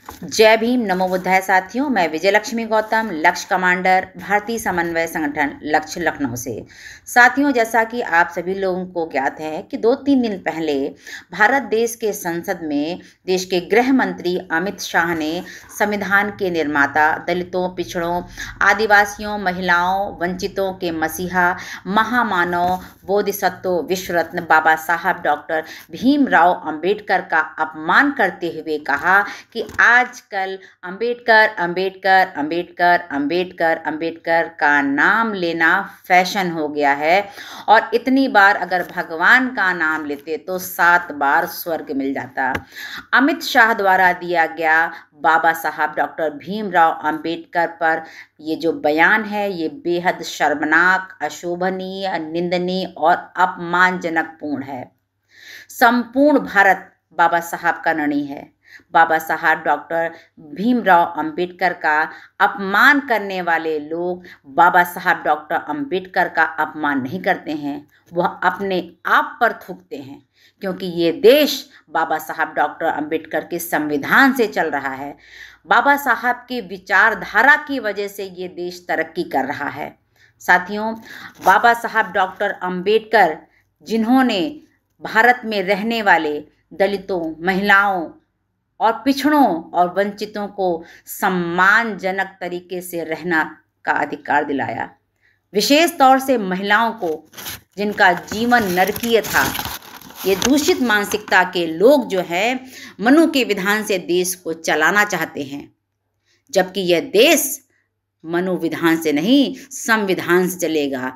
जय भीम, नमो बुद्धाय साथियों। मैं विजय लक्ष्मी गौतम, लक्ष्य कमांडर, भारतीय समन्वय संगठन लक्ष्य लखनऊ से। साथियों, जैसा कि आप सभी लोगों को ज्ञात है कि 2-3 दिन पहले भारत देश के संसद में देश के गृह मंत्री अमित शाह ने संविधान के निर्माता, दलितों, पिछड़ों, आदिवासियों, महिलाओं, वंचितों के मसीहा, महामानव, बोधिसत्व, विश्व रत्न बाबा साहब डॉक्टर भीमराव अंबेडकर का अपमान करते हुए कहा कि आजकल अंबेडकर अंबेडकर अंबेडकर अंबेडकर अंबेडकर का नाम लेना फैशन हो गया है और इतनी बार अगर भगवान का नाम लेते तो 7 बार स्वर्ग मिल जाता। अमित शाह द्वारा दिया गया बाबा साहब डॉक्टर भीमराव अंबेडकर पर ये जो बयान है ये बेहद शर्मनाक, अशोभनीय, निंदनीय और अपमानजनक पूर्ण है। संपूर्ण भारत बाबा साहब का ऋणी है। बाबा साहब डॉक्टर भीमराव अंबेडकर का अपमान करने वाले लोग बाबा साहब डॉक्टर अंबेडकर का अपमान नहीं करते हैं, वह अपने आप पर थूकते हैं, क्योंकि ये देश बाबा साहब डॉक्टर अंबेडकर के संविधान से चल रहा है। बाबा साहब की विचारधारा की वजह से ये देश तरक्की कर रहा है। साथियों, बाबा साहब डॉक्टर अंबेडकर जिन्होंने भारत में रहने वाले दलितों, महिलाओं और पिछड़ों और वंचितों को सम्मानजनक तरीके से रहना का अधिकार दिलाया, विशेष तौर से महिलाओं को जिनका जीवन नरकीय था। ये दूषित मानसिकता के लोग जो है मनु के विधान से देश को चलाना चाहते हैं, जबकि यह देश मनु विधान से नहीं संविधान से चलेगा।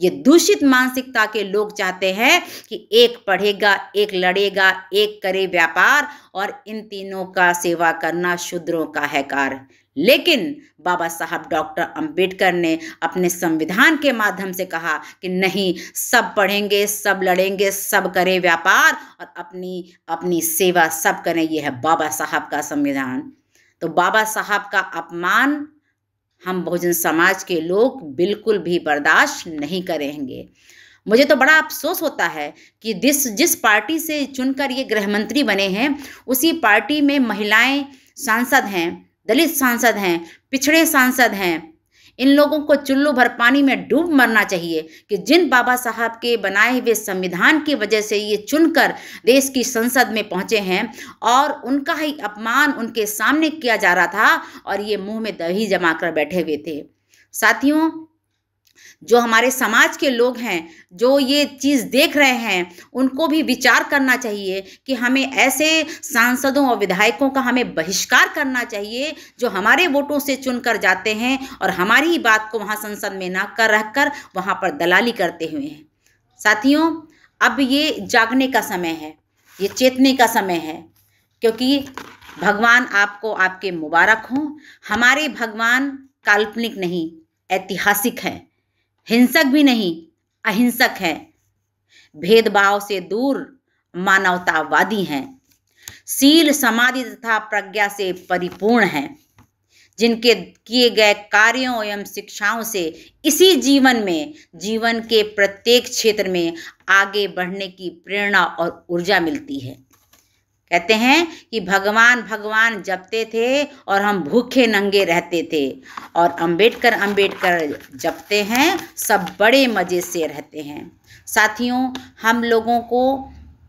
ये दूषित मानसिकता के लोग चाहते हैं कि एक पढ़ेगा, एक लड़ेगा, एक करे व्यापार और इन तीनों का सेवा करना शूद्रों का है कार्य। लेकिन बाबा साहब डॉक्टर अंबेडकर ने अपने संविधान के माध्यम से कहा कि नहीं, सब पढ़ेंगे, सब लड़ेंगे, सब करें व्यापार और अपनी अपनी सेवा सब करें। यह है बाबा साहब का संविधान। तो बाबा साहब का अपमान हम बहुजन समाज के लोग बिल्कुल भी बर्दाश्त नहीं करेंगे। मुझे तो बड़ा अफसोस होता है कि जिस पार्टी से चुनकर ये गृह मंत्री बने हैं, उसी पार्टी में महिलाएं सांसद हैं, दलित सांसद हैं, पिछड़े सांसद हैं। इन लोगों को चुल्लू भर पानी में डूब मरना चाहिए कि जिन बाबा साहब के बनाए हुए संविधान की वजह से ये चुनकर देश की संसद में पहुंचे हैं और उनका ही अपमान उनके सामने किया जा रहा था और ये मुंह में दही जमा कर बैठे हुए थे। साथियों, जो हमारे समाज के लोग हैं, जो ये चीज़ देख रहे हैं, उनको भी विचार करना चाहिए कि हमें ऐसे सांसदों और विधायकों का हमें बहिष्कार करना चाहिए जो हमारे वोटों से चुनकर जाते हैं और हमारी ही बात को वहाँ संसद में ना कर रखकर वहाँ पर दलाली करते हुए हैं। साथियों, अब ये जागने का समय है, ये चेतने का समय है, क्योंकि भगवान आपको आपके मुबारक हों। हमारे भगवान काल्पनिक नहीं, ऐतिहासिक हैं, हिंसक भी नहीं, अहिंसक है, भेदभाव से दूर मानवतावादी हैं, शील, समाधि तथा प्रज्ञा से परिपूर्ण हैं, जिनके किए गए कार्यों एवं शिक्षाओं से इसी जीवन के प्रत्येक क्षेत्र में आगे बढ़ने की प्रेरणा और ऊर्जा मिलती है। कहते हैं कि भगवान भगवान जपते थे और हम भूखे नंगे रहते थे, और अंबेडकर जपते हैं, सब बड़े मज़े से रहते हैं। साथियों, हम लोगों को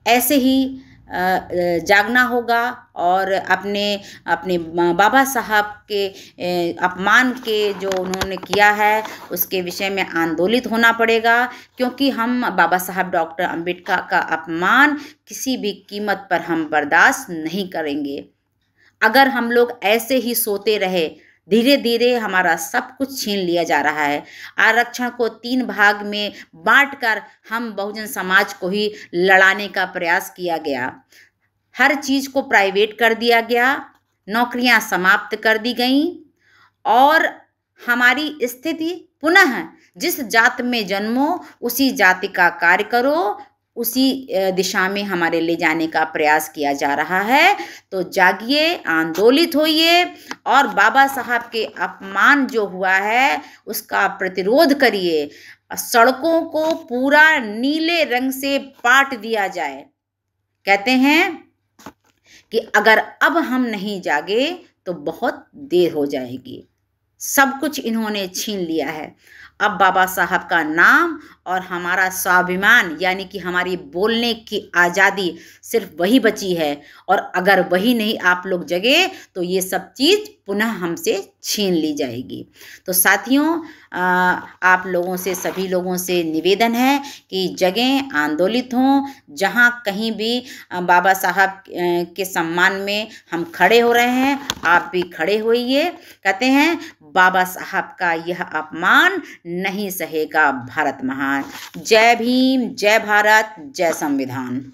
ऐसे ही जागना होगा और अपने बाबा साहब के अपमान के जो उन्होंने किया है उसके विषय में आंदोलित होना पड़ेगा, क्योंकि हम बाबा साहब डॉक्टर अंबेडकर का अपमान किसी भी कीमत पर हम बर्दाश्त नहीं करेंगे। अगर हम लोग ऐसे ही सोते रहे, धीरे धीरे हमारा सब कुछ छीन लिया जा रहा है। आरक्षण को 3 भाग में बांटकर हम बहुजन समाज को ही लड़ाने का प्रयास किया गया। हर चीज़ को प्राइवेट कर दिया गया, नौकरियां समाप्त कर दी गईं और हमारी स्थिति पुनः जिस जात में जन्मो उसी जाति का कार्य करो, उसी दिशा में हमारे ले जाने का प्रयास किया जा रहा है। तो जागिए, आंदोलित होइए और बाबा साहब के अपमान जो हुआ है उसका प्रतिरोध करिए। सड़कों को पूरा नीले रंग से पाट दिया जाए। कहते हैं कि अगर अब हम नहीं जागे तो बहुत देर हो जाएगी। सब कुछ इन्होंने छीन लिया है। अब बाबा साहब का नाम और हमारा स्वाभिमान यानी कि हमारी बोलने की आज़ादी सिर्फ वही बची है, और अगर वही नहीं आप लोग जगे तो ये सब चीज़ पुनः हमसे छीन ली जाएगी। तो साथियों, आप लोगों से, सभी लोगों से निवेदन है कि जगें, आंदोलित हों। जहाँ कहीं भी बाबा साहब के सम्मान में हम खड़े हो रहे हैं, आप भी खड़े होइए। कहते हैं बाबा साहब का यह अपमान नहीं सहेगा भारत महान। जय भीम, जय भारत, जय संविधान।